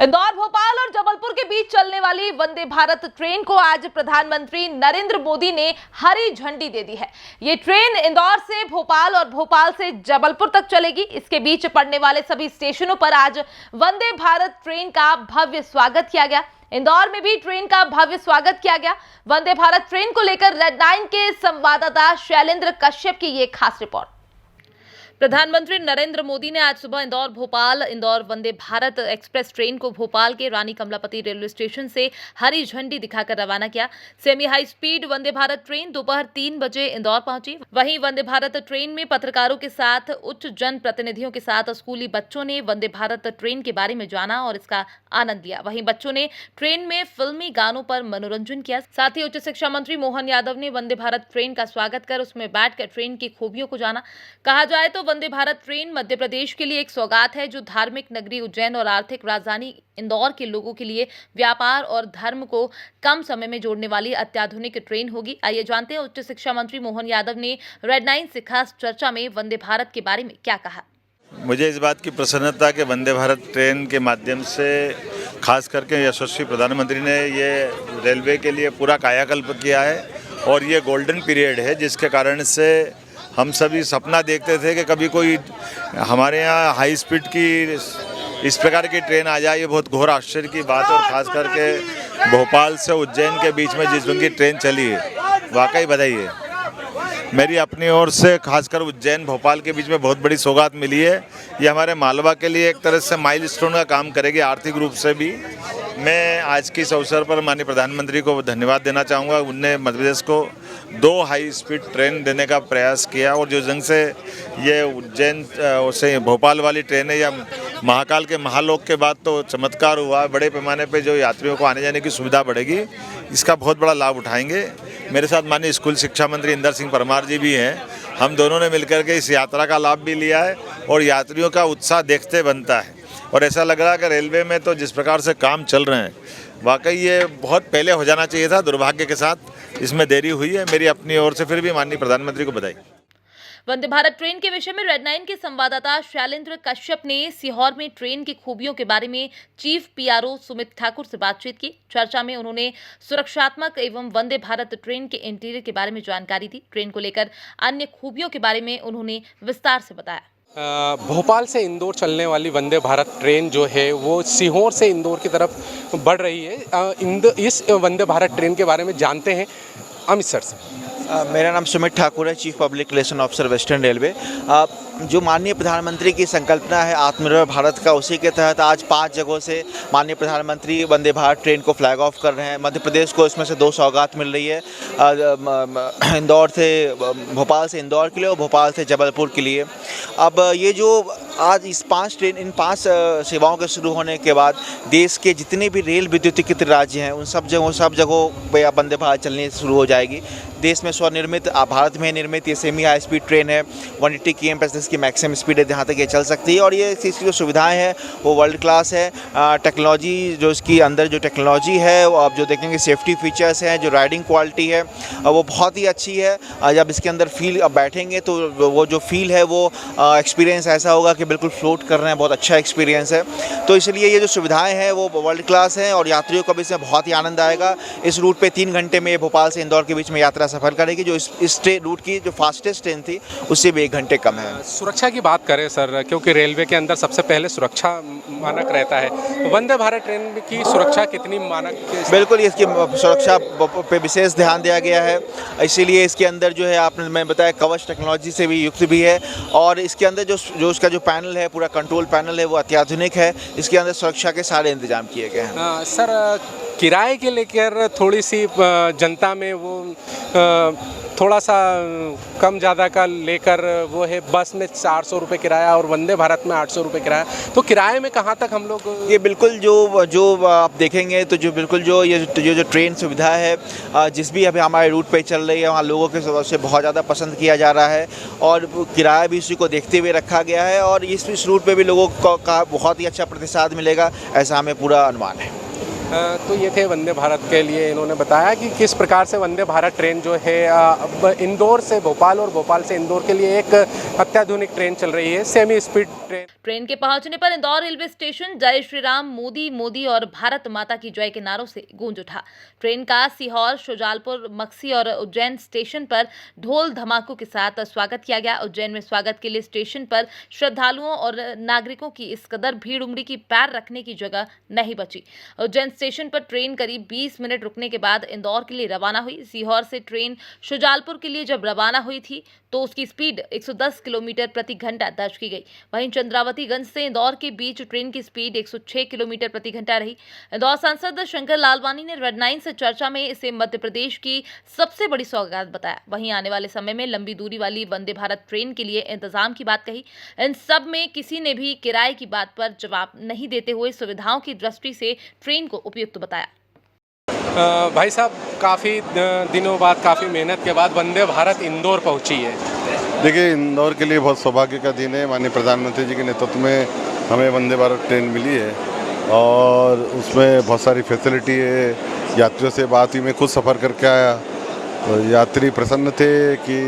इंदौर, भोपाल और जबलपुर के बीच चलने वाली वंदे भारत ट्रेन को आज प्रधानमंत्री नरेंद्र मोदी ने हरी झंडी दे दी है। ये ट्रेन इंदौर से भोपाल और भोपाल से जबलपुर तक चलेगी। इसके बीच पड़ने वाले सभी स्टेशनों पर आज वंदे भारत ट्रेन का भव्य स्वागत किया गया। इंदौर में भी ट्रेन का भव्य स्वागत किया गया। वंदे भारत ट्रेन को लेकर रेड 9 के संवाददाता शैलेंद्र कश्यप की ये खास रिपोर्ट। प्रधानमंत्री नरेंद्र मोदी ने आज सुबह इंदौर भोपाल इंदौर वंदे भारत एक्सप्रेस ट्रेन को भोपाल के रानी कमलापति रेलवे स्टेशन से हरी झंडी दिखाकर रवाना किया। Semi high speed Vande Bharat train दोपहर 3 बजे इंदौर पहुंची। वहीं वंदे भारत ट्रेन में पत्रकारों के साथ उच्च जन प्रतिनिधियों के साथ स्कूली बच्चों ने वंदे भारत ट्रेन के बारे में जाना और इसका आनंद लिया। वहीं बच्चों ने ट्रेन में फिल्मी गानों पर मनोरंजन किया। साथ ही उच्च शिक्षा मंत्री मोहन यादव ने वंदे भारत ट्रेन का स्वागत कर उसमें बैठकर ट्रेन की खूबियों को जाना। कहा जाए तो वंदे भारत ट्रेन मध्य प्रदेश के लिए एक सौगात है, जो धार्मिक नगरी उज्जैन और आर्थिक राजधानी इंदौर के लोगों के लिए व्यापार और धर्म को कम समय में जोड़ने वाली अत्याधुनिक ट्रेन होगी। आइए जानते हैं उच्च शिक्षा मंत्री मोहन यादव ने रेड 9 से खास चर्चा में वंदे भारत के बारे में क्या कहा। मुझे इस बात की प्रसन्नता कि वंदे भारत ट्रेन के माध्यम से खास करके यशस्वी प्रधानमंत्री ने ये रेलवे के लिए पूरा कायाकल्प किया है और ये गोल्डन पीरियड है, जिसके कारण से हम सभी सपना देखते थे कि कभी कोई हमारे यहाँ हाई स्पीड की इस प्रकार की ट्रेन आ जाए। ये बहुत घोर आश्चर्य की बात है और ख़ास करके भोपाल से उज्जैन के बीच में जिस उनकी ट्रेन चली है, वाकई बधाई है। मेरी अपनी ओर से खासकर उज्जैन भोपाल के बीच में बहुत बड़ी सौगात मिली है। ये हमारे मालवा के लिए एक तरह से माइलस्टोन का काम करेगी, आर्थिक रूप से भी। मैं आज के इस अवसर पर माननीय प्रधानमंत्री को धन्यवाद देना चाहूँगा। उनने मध्य प्रदेश को 2 हाई स्पीड ट्रेन देने का प्रयास किया और जो जंग से ये उज्जैन से भोपाल वाली ट्रेन है या महाकाल के महालोक के बाद तो चमत्कार हुआ। बड़े पैमाने पे जो यात्रियों को आने जाने की सुविधा बढ़ेगी, इसका बहुत बड़ा लाभ उठाएंगे। मेरे साथ माननीय स्कूल शिक्षा मंत्री इंदर सिंह परमार जी भी हैं। हम दोनों ने मिलकर के इस यात्रा का लाभ भी लिया है और यात्रियों का उत्साह देखते बनता है और ऐसा लग रहा है कि रेलवे में तो जिस प्रकार से काम चल रहे हैं, वाकई ये बहुत पहले हो जाना चाहिए था। दुर्भाग्य के साथ इसमें देरी हुई है। मेरी अपनी ओर से फिर भी माननीय प्रधानमंत्री को बधाई। वंदे भारत ट्रेन के विषय में रेड 9 के संवाददाता शैलेंद्र कश्यप ने सीहोर में ट्रेन की खूबियों के बारे में चीफ पीआरओ सुमित ठाकुर से बातचीत की। चर्चा में उन्होंने सुरक्षात्मक एवं वंदे भारत ट्रेन के इंटीरियर के बारे में जानकारी दी। ट्रेन को लेकर अन्य खूबियों के बारे में उन्होंने विस्तार से बताया। भोपाल से इंदौर चलने वाली वंदे भारत ट्रेन जो है वो सीहोर से इंदौर की तरफ बढ़ रही है। इस वंदे भारत ट्रेन के बारे में जानते हैं अमित सर से। मेरा नाम सुमित ठाकुर है, chief public relation officer western railway. जो माननीय प्रधानमंत्री की संकल्पना है आत्मनिर्भर भारत का, उसी के तहत आज 5 जगहों से माननीय प्रधानमंत्री वंदे भारत ट्रेन को फ्लैग ऑफ कर रहे हैं। मध्य प्रदेश को इसमें से 2 सौगात मिल रही है, इंदौर से भोपाल से इंदौर के लिए और भोपाल से जबलपुर के लिए। अब ये जो आज इन 5 सेवाओं के शुरू होने के बाद देश के जितने भी रेल विद्युतीकृत राज्य हैं उन सब जगहों पे वंदे भारत चलनी शुरू हो जाएगी। देश में स्वनिर्मित, भारत में निर्मित ये सेमी हाई स्पीड ट्रेन है। 180 km/h की मैक्सिमम स्पीड है जहाँ तक ये चल सकती है और ये इसकी जो सुविधाएं हैं वो वर्ल्ड क्लास है। टेक्नोलॉजी जो इसकी अंदर जो टेक्नोलॉजी है वो आप जो देखेंगे, सेफ्टी फीचर्स हैं, जो राइडिंग क्वालिटी है वो बहुत ही अच्छी है। जब इसके अंदर बैठेंगे तो वो जो फील है वो एक्सपीरियंस ऐसा होगा कि बिल्कुल फ्लोट कर रहे हैं। बहुत अच्छा एक्सपीरियंस है। तो इसलिए ये जो सुविधाएँ हैं वो वर्ल्ड क्लास हैं और यात्रियों को भी इसमें बहुत ही आनंद आएगा। इस रूट पर 3 घंटे में भोपाल से इंदौर के बीच में यात्रा सफ़र करेगी, जो इस रूट की जो फास्टेस्ट ट्रेन थी उससे भी 1 घंटे कम है। सुरक्षा की बात करें सर, क्योंकि रेलवे के अंदर सबसे पहले सुरक्षा मानक रहता है, तो वंदे भारत ट्रेन की सुरक्षा कितनी मानक? बिल्कुल, इसकी सुरक्षा पे विशेष ध्यान दिया गया है। इसीलिए इसके अंदर जो है आपने मैं बताया कवच टेक्नोलॉजी से भी युक्त भी है और इसके अंदर जो उसका जो पैनल है, पूरा कंट्रोल पैनल है, वो अत्याधुनिक है। इसके अंदर सुरक्षा के सारे इंतजाम किए गए हैं। सर, किराए के लेकर थोड़ी सी जनता में वो थोड़ा सा कम ज़्यादा का लेकर वो है, बस में 400 रुपये किराया और वंदे भारत में 800 रुपये किराया, तो किराए में कहाँ तक हम लोग? ये बिल्कुल जो आप देखेंगे तो जो बिल्कुल जो ट्रेन सुविधा है जिस भी अभी हमारे रूट पे चल रही है वहाँ लोगों के से बहुत ज़्यादा पसंद किया जा रहा है और किराया भी उसी को देखते हुए रखा गया है और इस रूट पे भी लोगों का बहुत ही अच्छा प्रतिसाद मिलेगा, ऐसा हमें पूरा अनुमान है। तो ये थे वंदे भारत के लिए इन्होंने बताया कि किस प्रकार से वंदे भारत ट्रेन जो है अब इंदौर से भोपाल और भोपाल से इंदौर के लिए एक अत्याधुनिक ट्रेन चल रही है, सेमी स्पीड ट्रेन। ट्रेन के पहुंचने पर इंदौर रेलवे स्टेशन जय श्री राम, मोदी मोदी और भारत माता की जय के नारों से गूंज उठा। ट्रेन का सीहोर, शुजालपुर, मक्सी और उज्जैन स्टेशन पर ढोल धमाकों के साथ स्वागत किया गया। उज्जैन में स्वागत के लिए स्टेशन पर श्रद्धालुओं और नागरिकों की इस कदर भीड़ उमड़ी की पैर रखने की जगह नहीं बची। उज्जैन स्टेशन पर ट्रेन करीब 20 मिनट रुकने के बाद इंदौर के लिए रवाना हुई। सीहोर से ट्रेन शुजालपुर के लिए जब रवाना हुई थी तो उसकी स्पीड 110 किलोमीटर प्रति घंटा दर्ज की गई। वहीं चंद्रावतीगंज से इंदौर के बीच ट्रेन की स्पीड 106 किलोमीटर प्रति घंटा रही। इंदौर सांसद शंकर लालवानी ने रेड 9 से चर्चा में इसे मध्य प्रदेश की सबसे बड़ी सौगात बताया। वहीं आने वाले समय में लंबी दूरी वाली वंदे भारत ट्रेन के लिए इंतजाम की बात कही। इन सब में किसी ने भी किराए की बात पर जवाब नहीं देते हुए सुविधाओं की दृष्टि से ट्रेन को उपयुक्त बताया। भाई साहब, काफ़ी दिनों बाद, काफ़ी मेहनत के बाद वंदे भारत इंदौर पहुंची है। देखिए, इंदौर के लिए बहुत सौभाग्य का दिन है। माननीय प्रधानमंत्री जी के नेतृत्व में हमें वंदे भारत ट्रेन मिली है और उसमें बहुत सारी फैसिलिटी है। यात्रियों से बात हुई, मैं खुद सफ़र करके आया तो यात्री प्रसन्न थे कि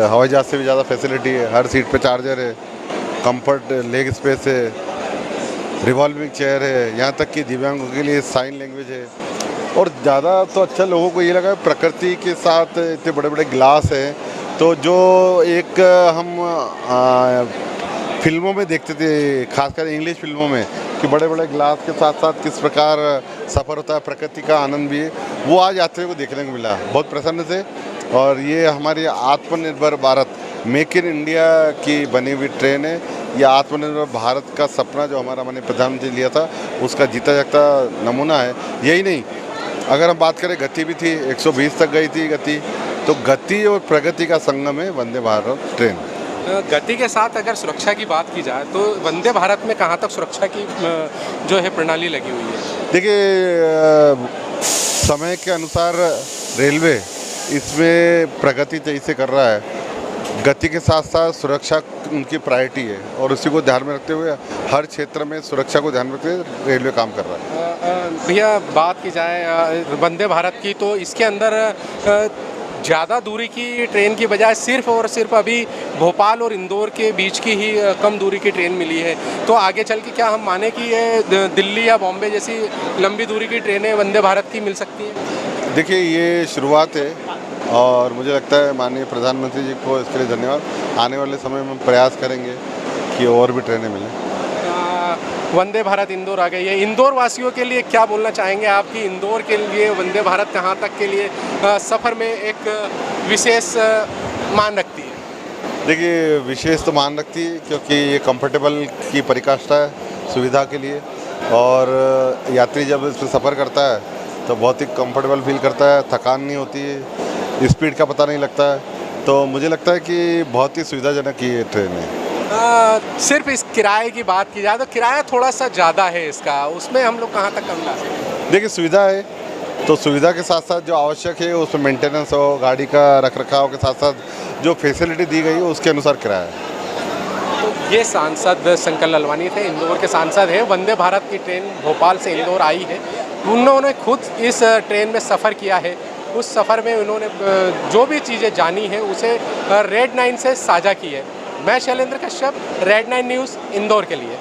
हवाई जहाज़ से भी ज़्यादा फैसिलिटी है। हर सीट पे चार्जर है, कंफर्ट लेग स्पेस है, रिवॉल्विंग चेयर है, यहाँ तक कि दिव्यांगों के लिए साइन लैंग्वेज है। और ज़्यादा तो अच्छा लोगों को ये लगा, प्रकृति के साथ इतने बड़े बड़े ग्लास हैं, तो जो एक हम फिल्मों में देखते थे, खासकर इंग्लिश फिल्मों में, कि बड़े बड़े ग्लास के साथ साथ किस प्रकार सफ़र होता है, प्रकृति का आनंद भी है, वो आज यात्रियों को देखने को मिला। बहुत प्रसन्न थे। और ये हमारी आत्मनिर्भर भारत, मेक इन इंडिया की बनी हुई ट्रेन है। यह आत्मनिर्भर भारत का सपना जो हमारा माननीय प्रधानमंत्री लिया था, उसका जीता जागता नमूना है। यही नहीं, अगर हम बात करें, गति भी थी, 120 तक गई थी गति। तो गति और प्रगति का संगम है वंदे भारत ट्रेन। गति के साथ अगर सुरक्षा की बात की जाए तो वंदे भारत में कहाँ तक सुरक्षा की जो है प्रणाली लगी हुई है? देखिए, समय के अनुसार रेलवे इसमें प्रगति तेजी से कर रहा है। गति के साथ साथ सुरक्षा उनकी प्रायोरिटी है और उसी को ध्यान में रखते हुए हर क्षेत्र में सुरक्षा को ध्यान में रखते हुए रेलवे काम कर रहा है। भैया, बात की जाए वंदे भारत की, तो इसके अंदर ज़्यादा दूरी की ट्रेन की बजाय सिर्फ और सिर्फ अभी भोपाल और इंदौर के बीच की ही कम दूरी की ट्रेन मिली है। तो आगे चल के क्या हम माने कि ये दिल्ली या बॉम्बे जैसी लंबी दूरी की ट्रेनें वंदे भारत की मिल सकती हैं? देखिए, ये शुरुआत है और मुझे लगता है माननीय प्रधानमंत्री जी को इसके लिए धन्यवाद। आने वाले समय में हम प्रयास करेंगे कि और भी ट्रेनें मिलें। वंदे भारत इंदौर आ गई है। इंदौर वासियों के लिए क्या बोलना चाहेंगे आप कि इंदौर के लिए वंदे भारत कहाँ तक के लिए सफ़र में एक विशेष मान रखती है? देखिए, विशेष तो मान रखती है क्योंकि ये कंफर्टेबल की परिकाष्ठा है सुविधा के लिए। और यात्री जब इसमें सफ़र करता है तो बहुत ही कंफर्टेबल फील करता है, थकान नहीं होती है, स्पीड का पता नहीं लगता है। तो मुझे लगता है कि बहुत ही सुविधाजनक ये ट्रेन है। सिर्फ इस किराए की बात की जाए तो किराया थोड़ा सा ज़्यादा है इसका, उसमें हम लोग कहाँ तक कम ला सकते हैं? देखिए, सुविधा है तो सुविधा के साथ साथ जो आवश्यक है उसमें मेंटेनेंस हो, गाड़ी का रखरखाव के साथ साथ जो फैसिलिटी दी गई है उसके अनुसार किराया है। तो ये सांसद शंकर लालवानी थे, इंदौर के सांसद हैं। वंदे भारत की ट्रेन भोपाल से इंदौर आई है, उन्होंने खुद इस ट्रेन में सफ़र किया है। उस सफ़र में उन्होंने जो भी चीज़ें जानी है उसे रेड 9 से साझा की है। मैं शैलेंद्र कश्यप, रेड 9 न्यूज़, इंदौर के लिए।